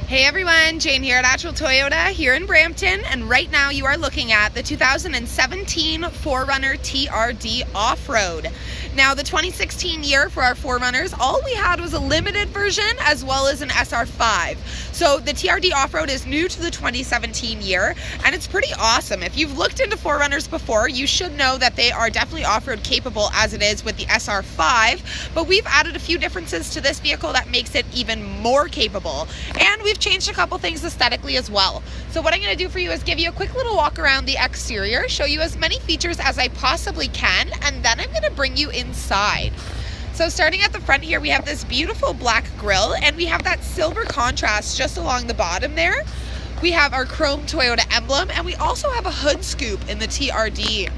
Hey everyone, Jane here at Attrell Toyota here in Brampton, and right now you are looking at the 2017 4Runner TRD Off-Road. Now the 2016 year for our 4Runners, all we had was a limited version as well as an SR5. So the TRD Off-Road is new to the 2017 year, and it's pretty awesome. If you've looked into 4Runners before, you should know that they are definitely off-road capable as it is with the SR5, but we've added a few differences to this vehicle that makes it even more capable. And we've changed a couple things aesthetically as well. So what I'm going to do for you is give you a quick little walk around the exterior, show you as many features as I possibly can, and then I'm going to bring you inside. So starting at the front here, we have this beautiful black grille, and we have that silver contrast just along the bottom there. We have our chrome Toyota emblem, and we also have a hood scoop in the TRD.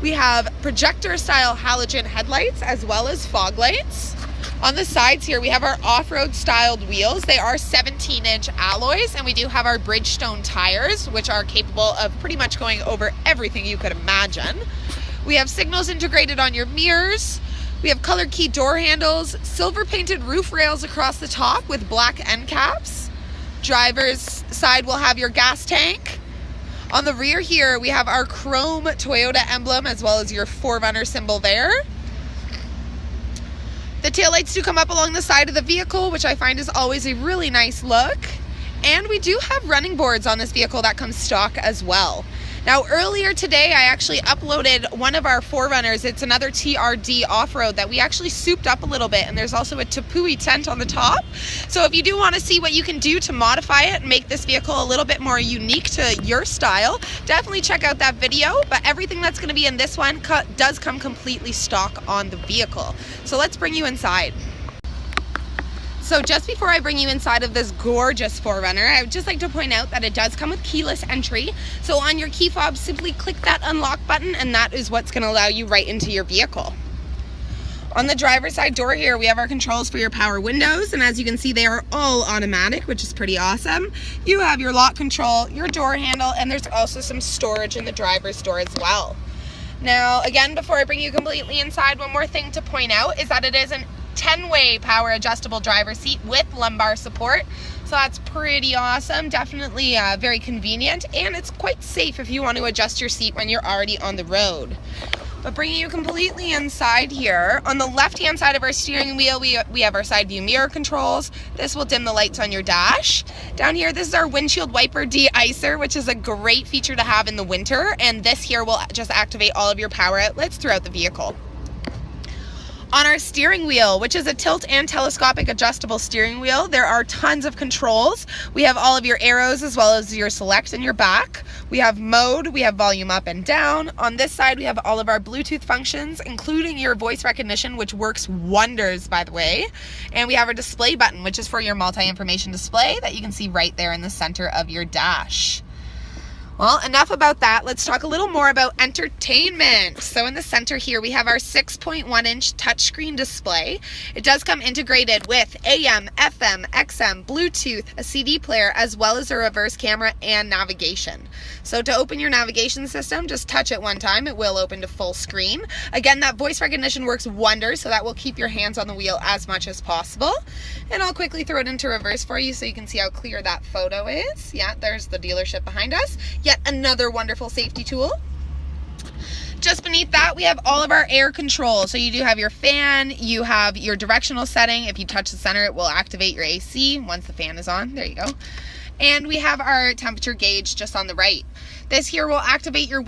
We have projector style halogen headlights as well as fog lights. On the sides here, we have our off-road styled wheels. They are 17-inch alloys, and we do have our Bridgestone tires, which are capable of pretty much going over everything you could imagine. We have signals integrated on your mirrors. We have color key door handles, silver painted roof rails across the top with black end caps. Driver's side will have your gas tank. On the rear here, we have our chrome Toyota emblem as well as your 4Runner symbol there. The taillights do come up along the side of the vehicle, which I find is always a really nice look. And we do have running boards on this vehicle that come stock as well. Now earlier today, I actually uploaded one of our 4Runners. It's another TRD off-road that we actually souped up a little bit, and there's also a Tepui tent on the top. So if you do want to see what you can do to modify it and make this vehicle a little bit more unique to your style, definitely check out that video. But everything that's going to be in this one does come completely stock on the vehicle. So let's bring you inside. So just before I bring you inside of this gorgeous 4Runner, I would just like to point out that it does come with keyless entry. So on your key fob, simply click that unlock button, and that is what's going to allow you right into your vehicle. On the driver's side door here, we have our controls for your power windows, and as you can see, they are all automatic, which is pretty awesome. You have your lock control, your door handle, and there's also some storage in the driver's door as well. Now, again, before I bring you completely inside, one more thing to point out is that it is an 10-way power adjustable driver seat with lumbar support, so that's pretty awesome. Definitely very convenient, and it's quite safe if you want to adjust your seat when you're already on the road. But bringing you completely inside here, on the left-hand side of our steering wheel, we have our side view mirror controls. This will dim the lights on your dash. Down here, this is our windshield wiper de-icer, which is a great feature to have in the winter, and this here will just activate all of your power outlets throughout the vehicle. On our steering wheel, which is a tilt and telescopic adjustable steering wheel, there are tons of controls. We have all of your arrows as well as your select in your back. We have mode, we have volume up and down. On this side, we have all of our Bluetooth functions, including your voice recognition, which works wonders, by the way. And we have our display button, which is for your multi-information display that you can see right there in the center of your dash. Well, enough about that. Let's talk a little more about entertainment. So in the center here, we have our 6.1-inch touchscreen display. It does come integrated with AM, FM, XM, Bluetooth, a CD player, as well as a reverse camera and navigation. So to open your navigation system, just touch it one time. It will open to full screen. Again, that voice recognition works wonders, so that will keep your hands on the wheel as much as possible. And I'll quickly throw it into reverse for you so you can see how clear that photo is. Yeah, there's the dealership behind us. Yet another wonderful safety tool. Just beneath that, we have all of our air controls. So you do have your fan, you have your directional setting. If you touch the center, it will activate your AC once the fan is on. There you go. And we have our temperature gauge just on the right. This here will activate your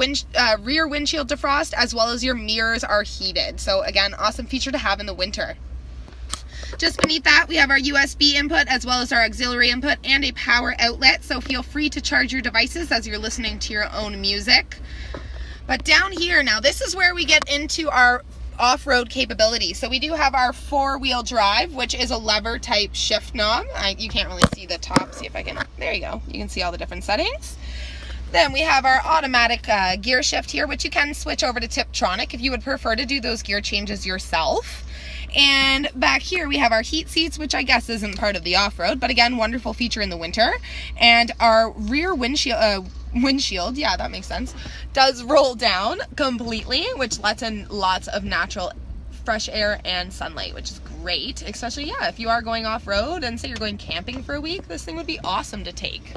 rear windshield defrost, as well as your mirrors are heated. So again, awesome feature to have in the winter. Just beneath that, we have our USB input as well as our auxiliary input and a power outlet, so feel free to charge your devices as you're listening to your own music. But down here now, this is where we get into our off-road capability. So we do have our 4-wheel drive, which is a lever type shift knob. You can't really see the top. See if I can, there you go. You can see all the different settings. Then we have our automatic gear shift here, which you can switch over to Tiptronic if you would prefer to do those gear changes yourself. And back here we have our heat seats, which I guess isn't part of the off-road, but again, wonderful feature in the winter. And our rear windshield, yeah, that makes sense, does roll down completely, which lets in lots of natural fresh air and sunlight, which is great, especially, yeah, if you are going off-road and say you're going camping for a week, this thing would be awesome to take.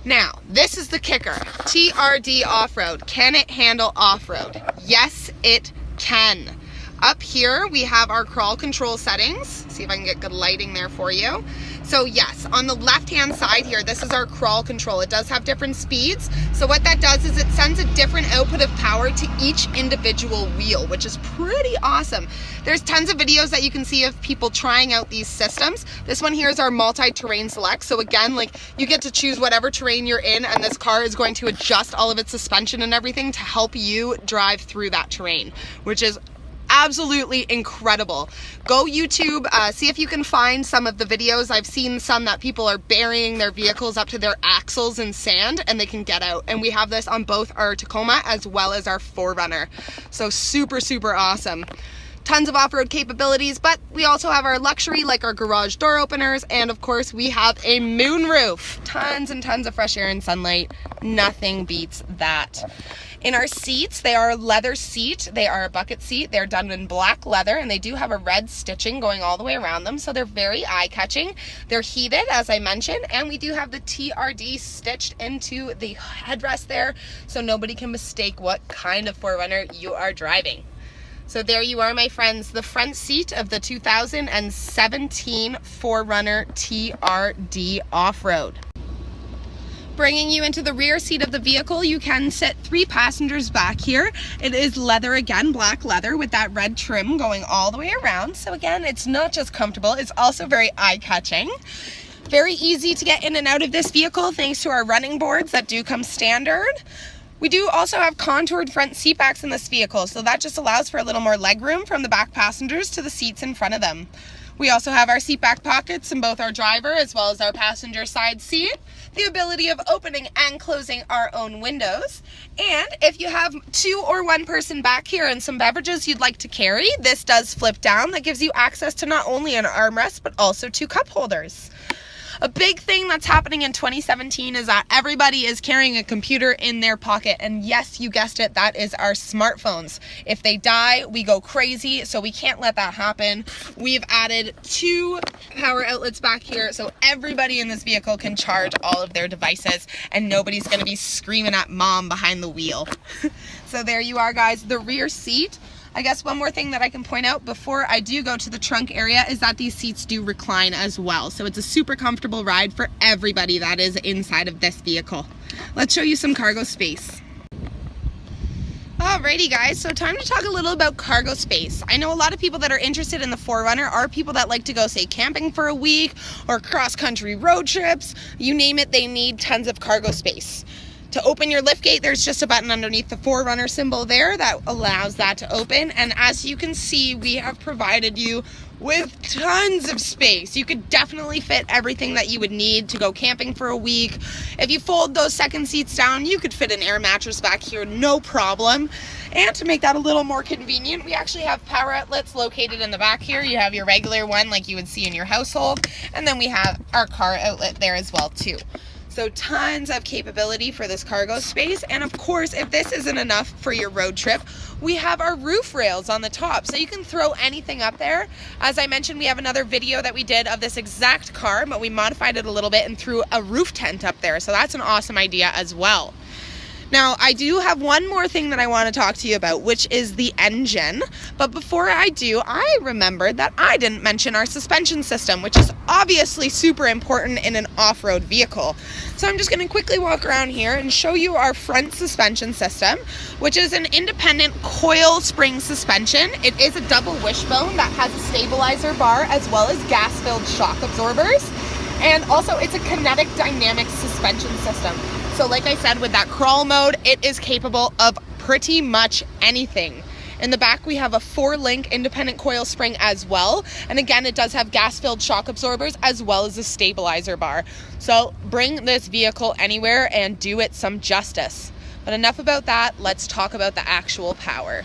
Now, this is the kicker. TRD off-road. Can it handle off-road? Yes, it can. Up here, we have our crawl control settings. See if I can get good lighting there for you. So yes, on the left-hand side here, this is our crawl control. It does have different speeds. So what that does is it sends a different output of power to each individual wheel, which is pretty awesome. There's tons of videos that you can see of people trying out these systems. This one here is our multi-terrain select. So again, like, you get to choose whatever terrain you're in, and this car is going to adjust all of its suspension and everything to help you drive through that terrain, which is absolutely incredible. Go YouTube, see if you can find some of the videos. I've seen some that people are burying their vehicles up to their axles in sand and they can get out. And we have this on both our Tacoma as well as our 4Runner. So super, super awesome. Tons of off-road capabilities, but we also have our luxury, like our garage door openers, and of course we have a moonroof. Tons and tons of fresh air and sunlight. Nothing beats that. In our seats, they are a leather seat. They are a bucket seat. They're done in black leather, and they do have a red stitching going all the way around them, so they're very eye-catching. They're heated, as I mentioned, and we do have the TRD stitched into the headrest there, so nobody can mistake what kind of 4Runner you are driving. So there you are, my friends, the front seat of the 2017 4Runner TRD Off-Road. Bringing you into the rear seat of the vehicle, you can sit 3 passengers back here. It is leather again, black leather with that red trim going all the way around. So again, it's not just comfortable, it's also very eye-catching. Very easy to get in and out of this vehicle thanks to our running boards that do come standard. We do also have contoured front seat backs in this vehicle, so that just allows for a little more leg room from the back passengers to the seats in front of them. We also have our seat back pockets in both our driver as well as our passenger side seat, the ability of opening and closing our own windows, and if you have 2 or 1 person back here and some beverages you'd like to carry, this does flip down. That gives you access to not only an armrest but also 2 cup holders. A big thing that's happening in 2017 is that everybody is carrying a computer in their pocket, and yes, you guessed it, that is our smartphones. If they die, we go crazy, so we can't let that happen. We've added 2 power outlets back here, so everybody in this vehicle can charge all of their devices, and nobody's gonna be screaming at mom behind the wheel. So there you are, guys, the rear seat. I guess one more thing that I can point out before I do go to the trunk area is that these seats do recline as well. So it's a super comfortable ride for everybody that is inside of this vehicle. Let's show you some cargo space. Alrighty guys, so time to talk a little about cargo space. I know a lot of people that are interested in the 4Runner are people that like to go, say, camping for a week or cross-country road trips. You name it, they need tons of cargo space. To open your liftgate, there's just a button underneath the 4Runner symbol there that allows that to open. And as you can see, we have provided you with tons of space. You could definitely fit everything that you would need to go camping for a week. If you fold those second seats down, you could fit an air mattress back here, no problem. And to make that a little more convenient, we actually have power outlets located in the back here. You have your regular one like you would see in your household. And then we have our car outlet there as well too. So tons of capability for this cargo space. And of course, if this isn't enough for your road trip, we have our roof rails on the top. So you can throw anything up there. As I mentioned, we have another video that we did of this exact car, but we modified it a little bit and threw a roof tent up there. So that's an awesome idea as well. Now, I do have one more thing that I want to talk to you about, which is the engine. But before I do, I remembered that I didn't mention our suspension system, which is obviously super important in an off-road vehicle. So I'm just going to quickly walk around here and show you our front suspension system, which is an independent coil spring suspension. It is a double wishbone that has a stabilizer bar as well as gas-filled shock absorbers. And also, it's a kinetic dynamic suspension system. So like I said, with that crawl mode, it is capable of pretty much anything. In the back, we have a 4-link independent coil spring as well. And again, it does have gas-filled shock absorbers as well as a stabilizer bar. So bring this vehicle anywhere and do it some justice. But enough about that, let's talk about the actual power.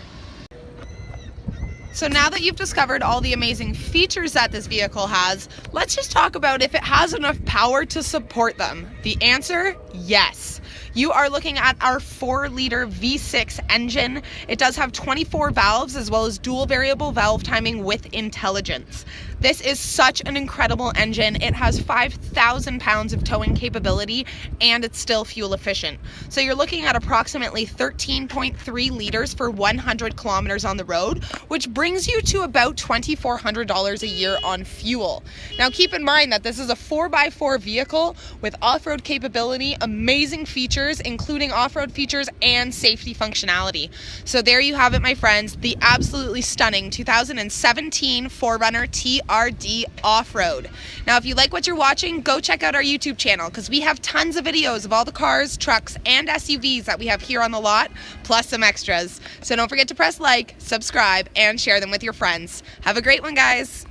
So now that you've discovered all the amazing features that this vehicle has, let's just talk about if it has enough power to support them. The answer, yes. You are looking at our 4-liter V6 engine. It does have 24 valves as well as dual variable valve timing with intelligence. This is such an incredible engine. It has 5,000 pounds of towing capability and it's still fuel efficient. So you're looking at approximately 13.3 liters for 100 kilometers on the road, which brings you to about $2,400 a year on fuel. Now keep in mind that this is a 4x4 vehicle with off-road capability, amazing features, including off-road features and safety functionality. So there you have it, my friends, the absolutely stunning 2017 4Runner TRD off-road. Now if you like what you're watching, go check out our YouTube channel because we have tons of videos of all the cars, trucks, and SUVs that we have here on the lot, plus some extras. So don't forget to press like, subscribe, and share them with your friends. Have a great one, guys.